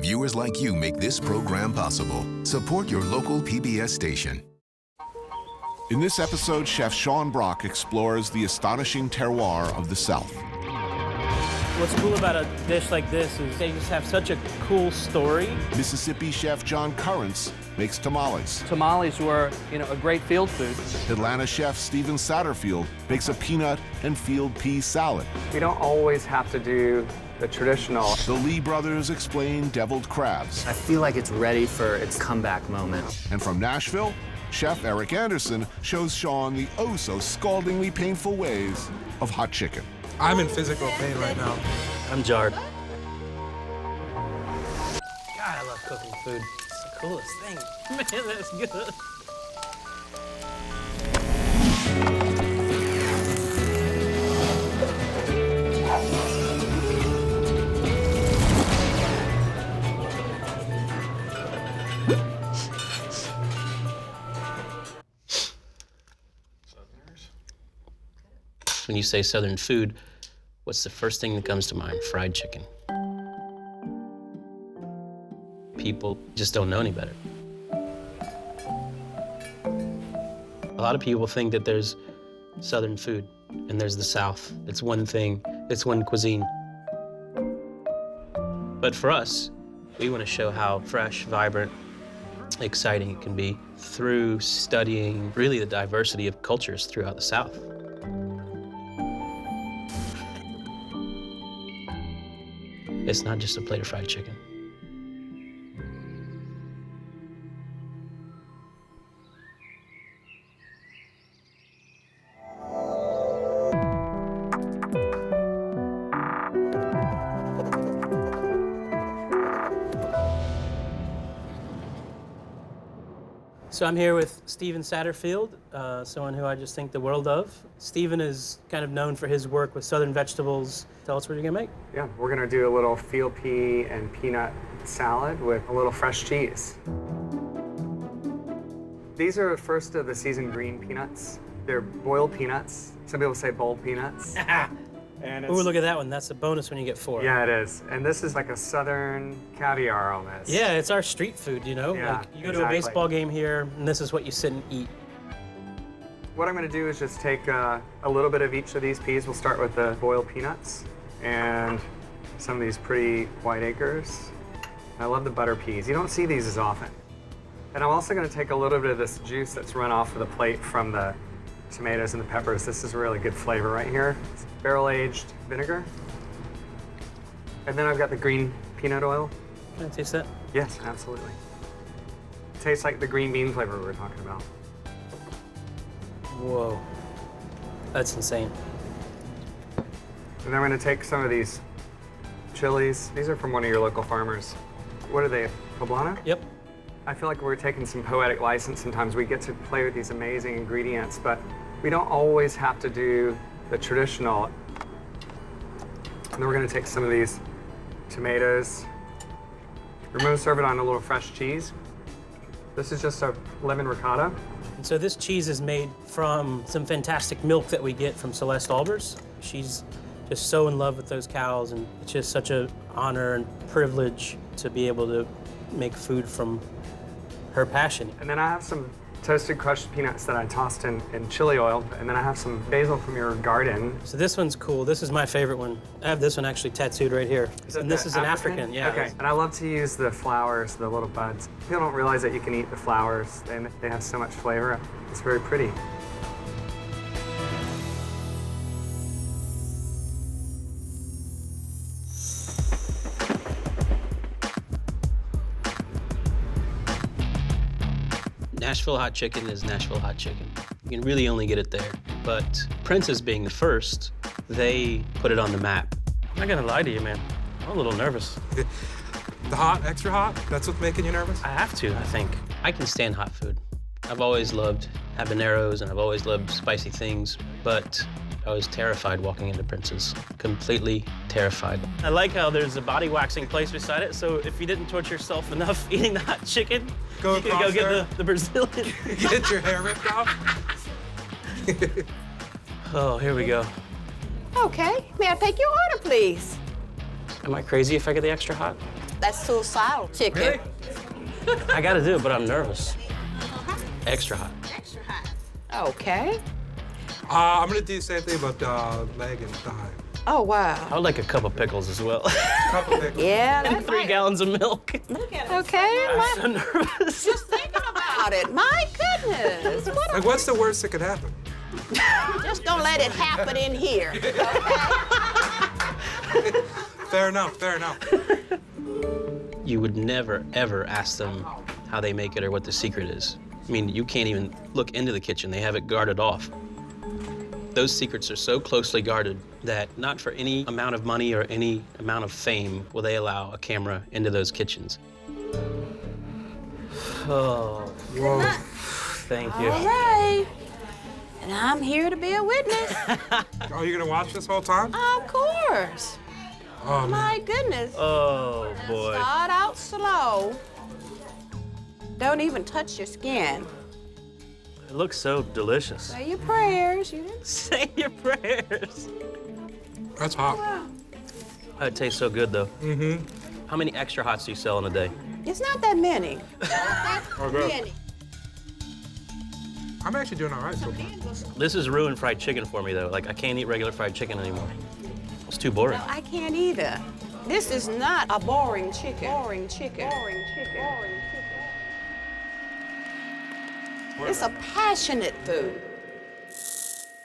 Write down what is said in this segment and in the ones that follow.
Viewers like you make this program possible. Support your local PBS station. In this episode, Chef Sean Brock explores the astonishing terroir of the South. What's cool about a dish like this is they just have such a cool story. Mississippi chef John Currents makes tamales. Tamales were, a great field food. Atlanta chef Steven Satterfield bakes a peanut and field pea salad. We don't always have to do the traditional. The Lee brothers explain deviled crabs. I feel like it's ready for its comeback moment. And from Nashville, Chef Eric Anderson shows Sean the oh-so-scaldingly painful ways of hot chicken. I'm in physical pain right now. I'm jarred. God, I love cooking food. It's the coolest thing. Man, that's good. When you say Southern food, what's the first thing that comes to mind? Fried chicken. People just don't know any better. A lot of people think that there's Southern food and there's the South. It's one thing, it's one cuisine. But for us, we want to show how fresh, vibrant, exciting it can be through studying really the diversity of cultures throughout the South. It's not just a plate of fried chicken. So I'm here with Steven Satterfield, someone who I just think the world of. Steven is kind of known for his work with Southern vegetables. Tell us what you're gonna make. Yeah, we're gonna do a little field pea and peanut salad with a little fresh cheese. These are first of the season green peanuts. They're boiled peanuts. Some people say boiled peanuts. And Ooh, look at that one. That's a bonus when you get 4. Yeah, it is. And this is like a southern caviar almost. Yeah, it's our street food, Yeah, Like, you go to a exactly. baseball game here, and this is what you sit and eat. What I'm gonna do is just take a little bit of each of these peas. We'll start with the boiled peanuts and some of these pretty white acres. I love the butter peas. You don't see these as often. And I'm also gonna take a little bit of this juice that's run off of the plate from the tomatoes and the peppers. This is a really good flavor right here. It's barrel-aged vinegar. And then I've got the green peanut oil. Can I taste that? Yes, absolutely. Tastes like the green bean flavor we were talking about. Whoa. That's insane. And I'm gonna take some of these chilies. These are from one of your local farmers. What are they, poblano? Yep. I feel like we're taking some poetic license sometimes. We get to play with these amazing ingredients, but we don't always have to do the traditional. And then we're gonna take some of these tomatoes. We're gonna serve it on a little fresh cheese. This is just a lemon ricotta. And so this cheese is made from some fantastic milk that we get from Celeste Albers. She's just so in love with those cows, and it's just such an honor and privilege to be able to make food from her passion. And then I have some toasted crushed peanuts that I tossed in chili oil, and then I have some basil from your garden. So this one's cool. This is my favorite one. I have this one actually tattooed right here. And this is an African, yeah. Okay, and I love to use the flowers, the little buds. People don't realize that you can eat the flowers. They have so much flavor. It's very pretty. Nashville hot chicken is Nashville hot chicken. You can really only get it there. But Prince's being the first, they put it on the map. I'm not gonna lie to you, man. I'm a little nervous. The hot, extra hot, that's what's making you nervous? I have to, I think. I can stand hot food. I've always loved habaneros and I've always loved spicy things, but I was terrified walking into Prince's. Completely terrified. I like how there's a body waxing place beside it, so if you didn't torture yourself enough eating the hot chicken, Go you can across go get there. the Brazilian. Get your hair ripped off? Oh, here we go. Okay, may I take your order, please? Am I crazy if I get the extra hot? That's suicidal chicken. Really? I gotta do it, but I'm nervous. Extra hot. Extra hot. Okay. I'm gonna do the same thing, but leg and thigh. Oh, wow. I would like a cup of pickles as well. Couple pickles. Yeah, And that 3 might- gallons of milk. Okay, I'm my- so nervous. just thinking about it. My goodness. What Like, what's the worst that could happen? Just don't let it happen in here. Okay? Fair enough, fair enough. You would never, ever ask them how they make it or what the secret is. I mean, you can't even look into the kitchen. They have it guarded off. Those secrets are so closely guarded that not for any amount of money or any amount of fame will they allow a camera into those kitchens. Oh, Whoa. thank you. All right. And I'm here to be a witness. Oh, you're gonna watch this whole time? Of course. Oh, man. My goodness. Oh, boy. Start out slow. Don't even touch your skin. It looks so delicious. Say your prayers. You didn't. Say your prayers. That's hot. Oh, it tastes so good, though. Mm-hmm. How many extra hots do you sell in a day? It's not that many. Not that Okay. many. I'm actually doing all right so far. This has ruined fried chicken for me, though. Like, I can't eat regular fried chicken anymore. It's too boring. No, I can't either. This is not a boring chicken. Boring chicken. Boring chicken. Boring chicken. It's a passionate food.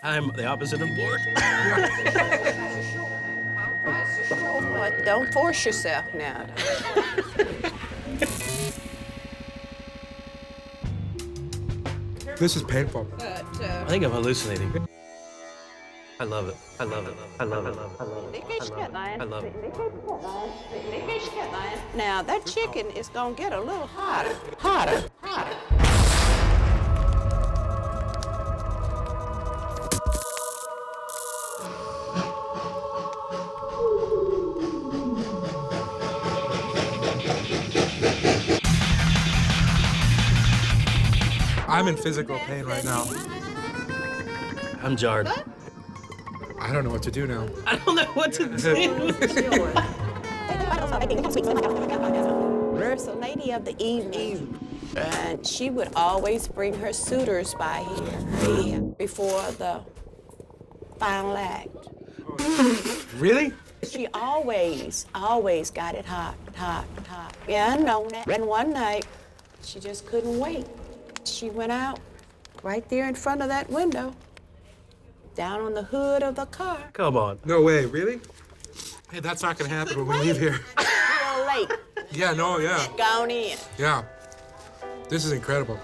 I'm the opposite of bored. But don't force yourself now. This is painful. I think I'm hallucinating. I love it. I love it. I love it. I love it. I love it. Now that chicken is gonna get a little hotter. Hotter. Hotter. I'm in physical pain right now. I'm jarred. I don't know what to do now. I don't know what to do. First lady of the evening. And she would always bring her suitors by here before the final act. Really? She always got it hot, hot, hot. Yeah, I know that. And one night, she just couldn't wait. She went out right there in front of that window, down on the hood of the car. Come on. No way, really? Hey, that's not gonna happen when we leave here. A little late. Yeah, no, yeah. Gone in. Yeah. This is incredible.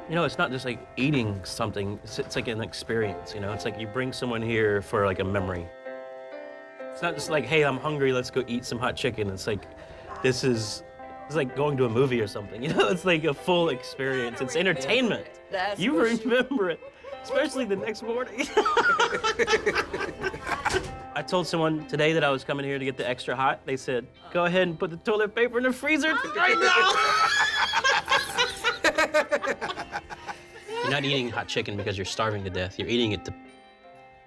You know, it's not just like eating something. It's like an experience, you know? It's like you bring someone here for like a memory. It's not just like, hey, I'm hungry, let's go eat some hot chicken. It's like, it's like going to a movie or something, you know? It's like a full experience. It's entertainment. That's You for sure. remember it, especially the next morning. I told someone today that I was coming here to get the extra hot. They said, go ahead and put the toilet paper in the freezer right now. You're not eating hot chicken because you're starving to death. You're eating it to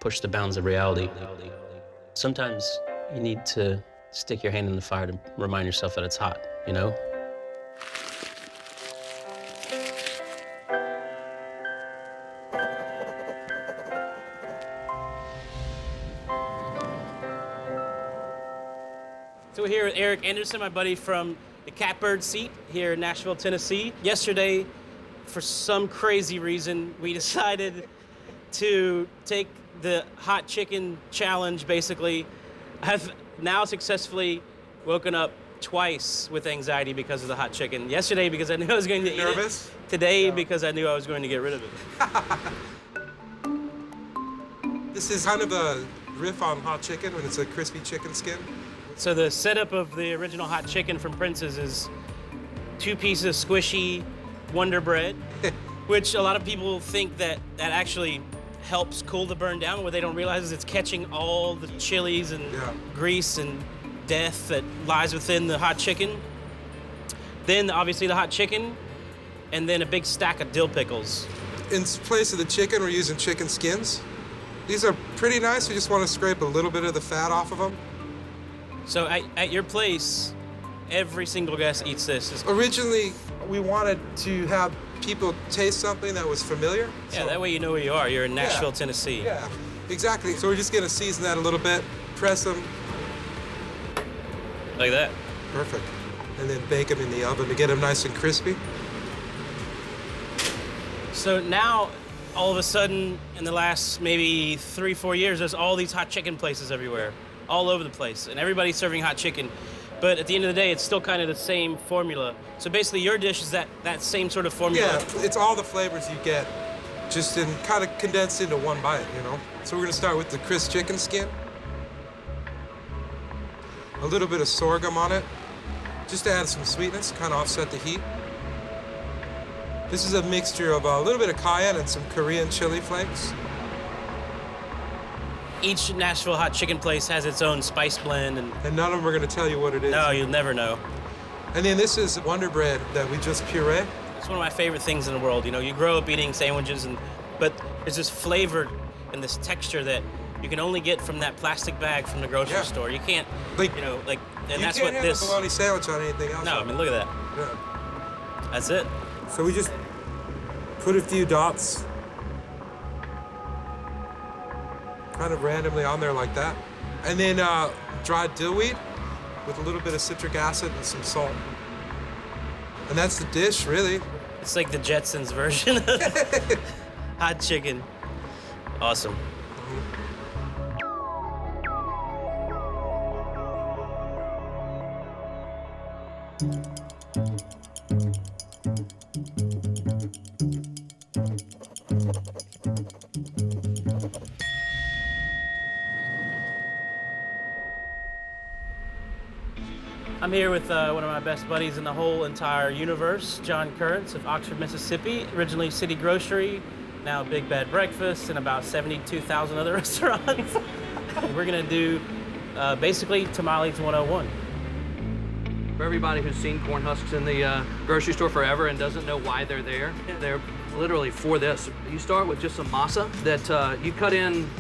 push the bounds of reality. Sometimes you need to stick your hand in the fire to remind yourself that it's hot, you know? So we're here with Eric Anderson, my buddy from the Catbird Seat here in Nashville, Tennessee. Yesterday, for some crazy reason, we decided to take the hot chicken challenge, basically. I've now successfully woken up twice with anxiety because of the hot chicken. Yesterday because I knew I was going to eat Nervous? it. Today because I knew I was going to get rid of it. This is kind of a riff on hot chicken when it's a crispy chicken skin. So the setup of the original hot chicken from Prince's is 2 pieces of squishy Wonder Bread, which a lot of people think that actually helps cool the burn down. What they don't realize is it's catching all the chilies and grease and death that lies within the hot chicken. Then obviously the hot chicken, and then a big stack of dill pickles. In place of the chicken, we're using chicken skins. These are pretty nice. We just want to scrape a little bit of the fat off of them. So at your place, Every single guest eats this. Originally, we wanted to have people taste something that was familiar. Yeah, that way you know where you are. You're in Nashville, Tennessee. Yeah, exactly. So we're just gonna season that a little bit, press them. Like that. Perfect. And then bake them in the oven to get them nice and crispy. So now, all of a sudden, in the last maybe 3-4 years, there's all these hot chicken places everywhere, all over the place, and everybody's serving hot chicken. But at the end of the day, it's still kind of the same formula. So basically, your dish is that same sort of formula. Yeah, it's all the flavors you get, just in kind of condensed into one bite, you know? So we're gonna start with the crisp chicken skin. A little bit of sorghum on it, just to add some sweetness, kind of offset the heat. This is a mixture of a little bit of cayenne and some Korean chili flakes. Each Nashville hot chicken place has its own spice blend, and none of them are gonna tell you what it is. No, you'll never know. And then this is Wonder Bread that we just puree. It's one of my favorite things in the world. You know, you grow up eating sandwiches, but there's this flavor and this texture that you can only get from that plastic bag from the grocery store. You can't, and that's what this. You can't have a bologna sandwich on anything else. No, I mean, look at that. Yeah. That's it. So we just put a few dots kind of randomly on there like that. And then dried dill weed with a little bit of citric acid and some salt. And that's the dish, really. It's like the Jetsons version of hot chicken. Awesome. I'm here with one of my best buddies in the whole entire universe, John Currents of Oxford, Mississippi. Originally City Grocery, now Big Bad Breakfast, and about 72,000 other restaurants. We're gonna do basically Tamales 101. For everybody who's seen corn husks in the grocery store forever and doesn't know why they're there, they're literally for this. You start with just some masa that you cut in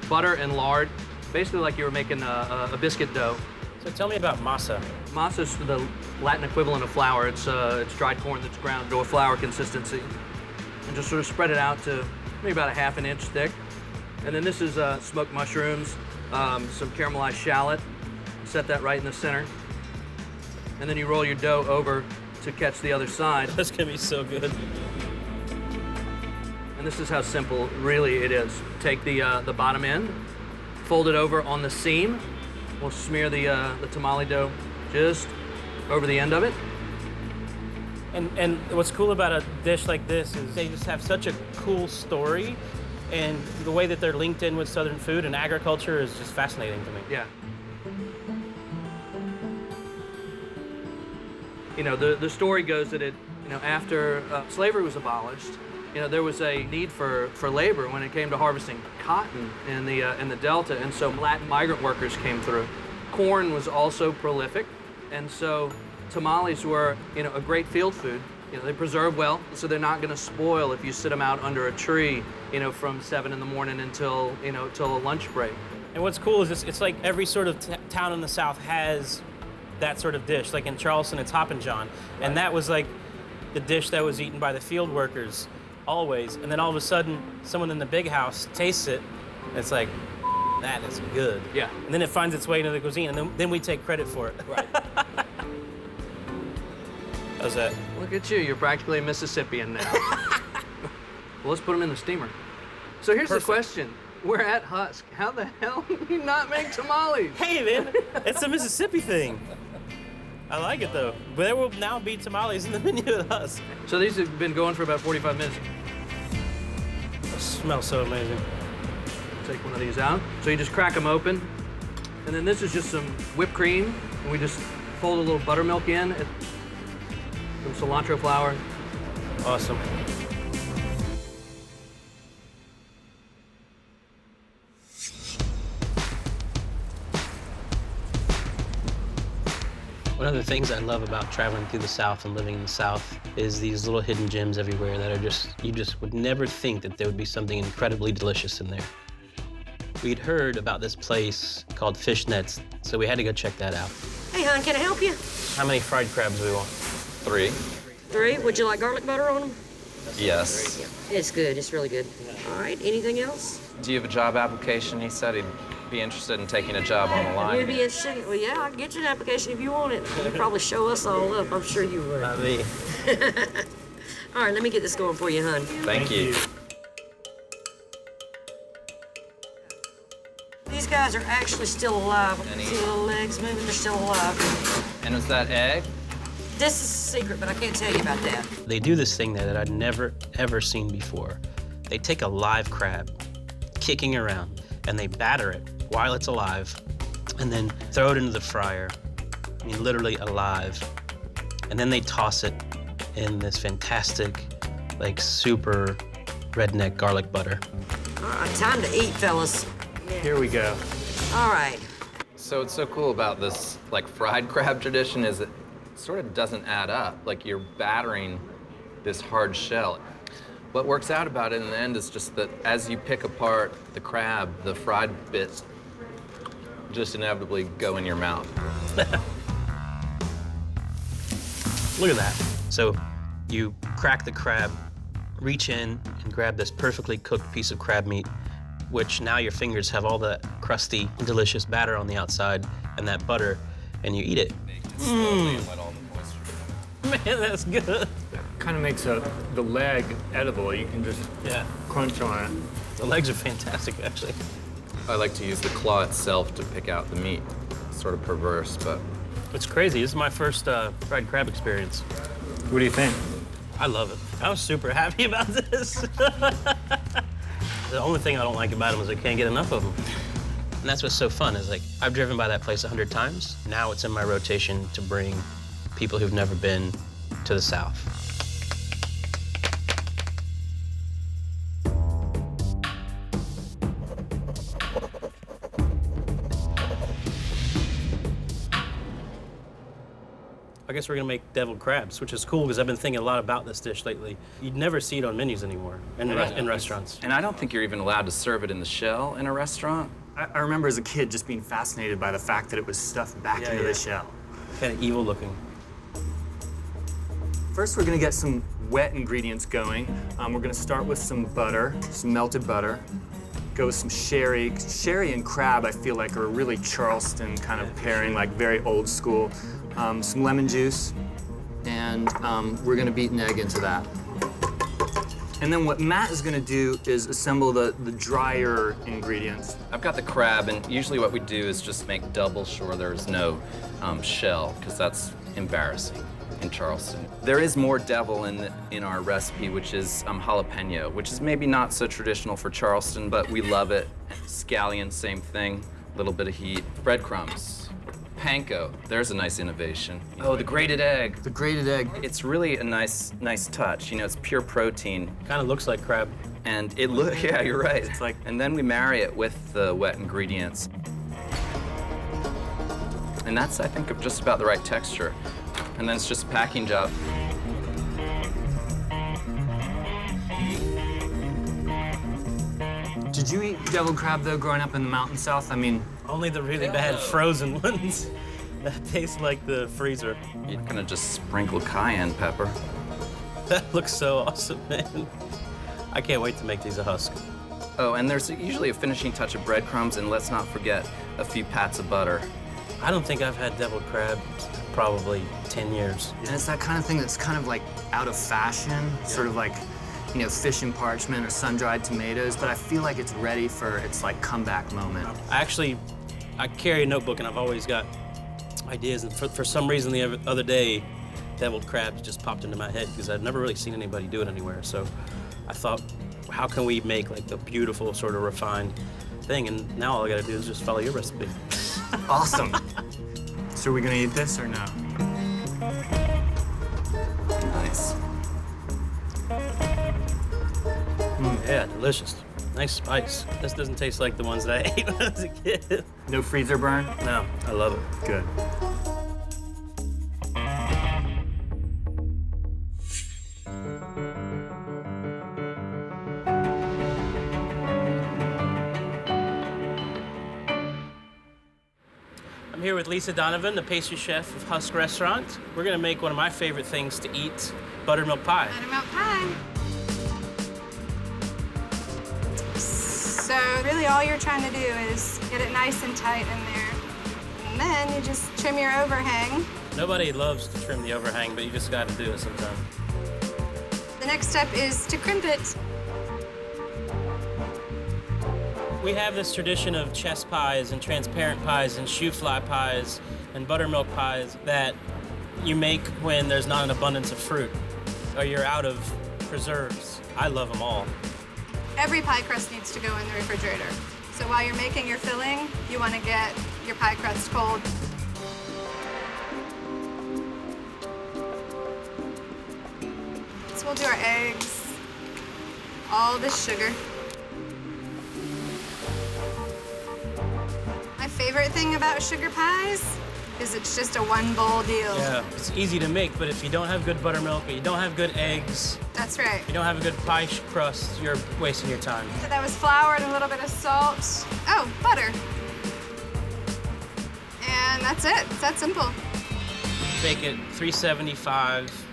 butter and lard, basically like you were making a biscuit dough. So tell me about masa. Masa is the Latin equivalent of flour. It's dried corn that's ground to a flour consistency. And just sort of spread it out to maybe about a ½ inch thick. And then this is smoked mushrooms, some caramelized shallot. Set that right in the center. And then you roll your dough over to catch the other side. That's gonna be so good. And this is how simple really it is. Take the bottom end, fold it over on the seam. We'll smear the tamale dough just over the end of it. And what's cool about a dish like this is they just have such a cool story, and the way that they're linked in with Southern food and agriculture is just fascinating to me. Yeah. You know, the story goes that after slavery was abolished, there was a need for labor when it came to harvesting cotton in the Delta, and so Latin migrant workers came through. Corn was also prolific, and so tamales were, a great field food. They preserve well, so they're not going to spoil if you sit them out under a tree, from 7 in the morning until a lunch break. And what's cool is it's like every sort of town in the South has that sort of dish. Like in Charleston, it's Hoppin' John, and that was like the dish that was eaten by the field workers always. And then all of a sudden, someone in the big house tastes it, and it's like, that is good. Yeah. And then it finds its way into the cuisine, and then we take credit for it. Right. How's that? Look at you, you're practically a Mississippian now. Well, let's put them in the steamer. So here's the question. We're at Husk. How the hell do you not make tamales? Hey, man, it's a Mississippi thing. I like it, though. But there will now be tamales in the menu at Husk. So these have been going for about 45 minutes. It smells so amazing. Take one of these out. So you just crack them open. And then this is just some whipped cream. And we just fold a little buttermilk in. Some cilantro flour. Awesome. One of the things I love about traveling through the South and living in the South is these little hidden gems everywhere that are you just would never think that there would be something incredibly delicious in there. We'd heard about this place called Fishnets, so we had to go check that out. Hey, Hey, hon, can I help you? How many fried crabs do we want? 3. 3. Would you like garlic butter on them? Yes. It's good. It's really good. All right. Anything else? Do you have a job application? He said he'd be interested in taking a job on the line. You'd be interested? Well, yeah, I can get you an application if you want it. You'd probably show us all up. I'm sure you would. Not me. All right, let me get this going for you, hon. Thank you. These guys are actually still alive. Any- See the little legs moving? They're still alive. And was that egg? This is a secret, but I can't tell you about that. They do this thing there that I'd never, ever seen before. They take a live crab, kicking around, and they batter it while it's alive, and then throw it into the fryer. I mean, literally alive. And then they toss it in this fantastic, like, super redneck garlic butter. All right, time to eat, fellas. Here we go. All right. So what's so cool about this, like, fried crab tradition is it sort of doesn't add up. Like, you're battering this hard shell. What works out about it in the end is just that as you pick apart the crab, the fried bits just inevitably go in your mouth. Look at that. So you crack the crab, reach in and grab this perfectly cooked piece of crab meat, which now your fingers have all that crusty, delicious batter on the outside and that butter, and you eat it. Man, that's good. Kind of makes the leg edible. You can just crunch on it. The legs are fantastic, actually. I like to use the claw itself to pick out the meat. It's sort of perverse, but... It's crazy. This is my first fried crab experience. What do you think? I love it. I was super happy about this. The only thing I don't like about them is I can't get enough of them. And that's what's so fun, is like, I've driven by that place 100 times. Now it's in my rotation to bring people who've never been to the South. I guess we're gonna make deviled crabs, which is cool because I've been thinking a lot about this dish lately. You'd never see it on menus anymore in restaurants. And I don't think you're even allowed to serve it in the shell in a restaurant. I remember as a kid just being fascinated by the fact that it was stuffed back into the shell. Kind of evil looking. First, we're gonna get some wet ingredients going. We're gonna start with some butter, some melted butter. Go with some sherry. Sherry and crab, I feel like, are a really Charleston kind of pairing, like very old school. Some lemon juice, and we're gonna beat an egg into that. And then what Matt is gonna do is assemble the drier ingredients. I've got the crab, and usually what we do is just make double sure there's no shell, because that's embarrassing in Charleston. There is more devil in our recipe, which is jalapeno, which is maybe not so traditional for Charleston, but we love it. Scallion, same thing, a little bit of heat. Breadcrumbs. Panko, there's a nice innovation. Oh, the grated egg. The grated egg. It's really a nice touch. You know, it's pure protein. Kind of looks like crab. And yeah, you're right. It's like, and then we marry it with the wet ingredients. And that's, I think, just about the right texture. And then it's just a packing job. Did you eat deviled crab, though, growing up in the mountain south? I mean... Only the really bad frozen ones that taste like the freezer. You're gonna just sprinkle cayenne pepper. That looks so awesome, man. I can't wait to make these a husk. Oh, and there's usually a finishing touch of breadcrumbs, and let's not forget a few pats of butter. I don't think I've had deviled crab in probably 10 years. And it's that kind of thing that's kind of like out of fashion, sort of like, you know, fish and parchment or sun-dried tomatoes, but I feel like it's ready for its like comeback moment. I carry a notebook and I've always got ideas, and for some reason the other day, deviled crabs just popped into my head because I've never really seen anybody do it anywhere. So I thought, how can we make like a beautiful sort of refined thing? And now all I gotta do is just follow your recipe. Awesome. So are we gonna eat this or no? Nice. Yeah, delicious. Nice spice. This doesn't taste like the ones that I ate when I was a kid. No freezer burn? No, I love it. Good. here with Lisa Donovan, the pastry chef of Husk Restaurant. We're gonna make one of my favorite things to eat, buttermilk pie. Buttermilk pie. So really all you're trying to do is get it nice and tight in there. And then you just trim your overhang. Nobody loves to trim the overhang, but you just gotta do it sometime. The next step is to crimp it. We have this tradition of chess pies and transparent pies and shoe fly pies and buttermilk pies that you make when there's not an abundance of fruit or you're out of preserves. I love them all. Every pie crust needs to go in the refrigerator. So while you're making your filling, you want to get your pie crust cold. So we'll do our eggs, all this sugar. My favorite thing about sugar pies is it's just a one bowl deal. Yeah, it's easy to make, but if you don't have good buttermilk, or you don't have good eggs, That's right. you don't have a good pie crust, you're wasting your time. So that was flour and a little bit of salt. Oh, butter. And that's it. It's that simple. Bake it 375.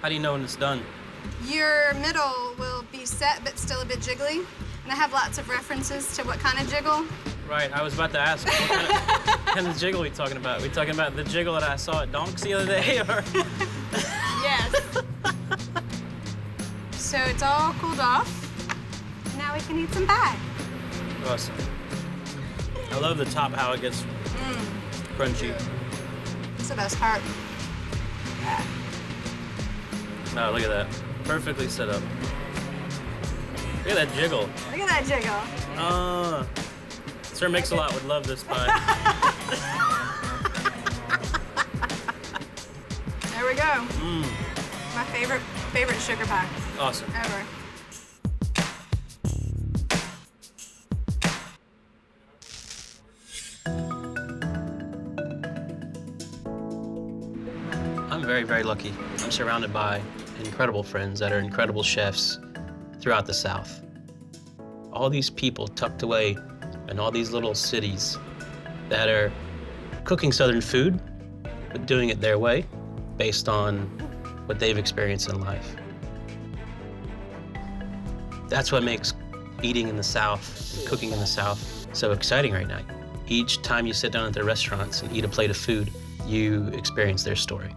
How do you know when it's done? Your middle will be set, but still a bit jiggly. And I have lots of references to what kind of jiggle. Right, I was about to ask, what kind of jiggle are we talking about? Are we talking about the jiggle that I saw at Donks the other day, or? Yes. So it's all cooled off. Now we can eat some pie. Awesome. I love the top, how it gets crunchy. It's the best part. Yeah. Oh, look at that. Perfectly set up. Look at that jiggle. Look at that jiggle. Sir Mix-a-Lot would love this pie. There we go. My favorite sugar pie. Awesome. Ever. I'm very, very lucky. I'm surrounded by incredible friends that are incredible chefs throughout the South. All these people tucked away in all these little cities that are cooking Southern food, but doing it their way based on what they've experienced in life. That's what makes eating in the South and cooking in the South so exciting right now. Each time you sit down at their restaurants and eat a plate of food, you experience their story.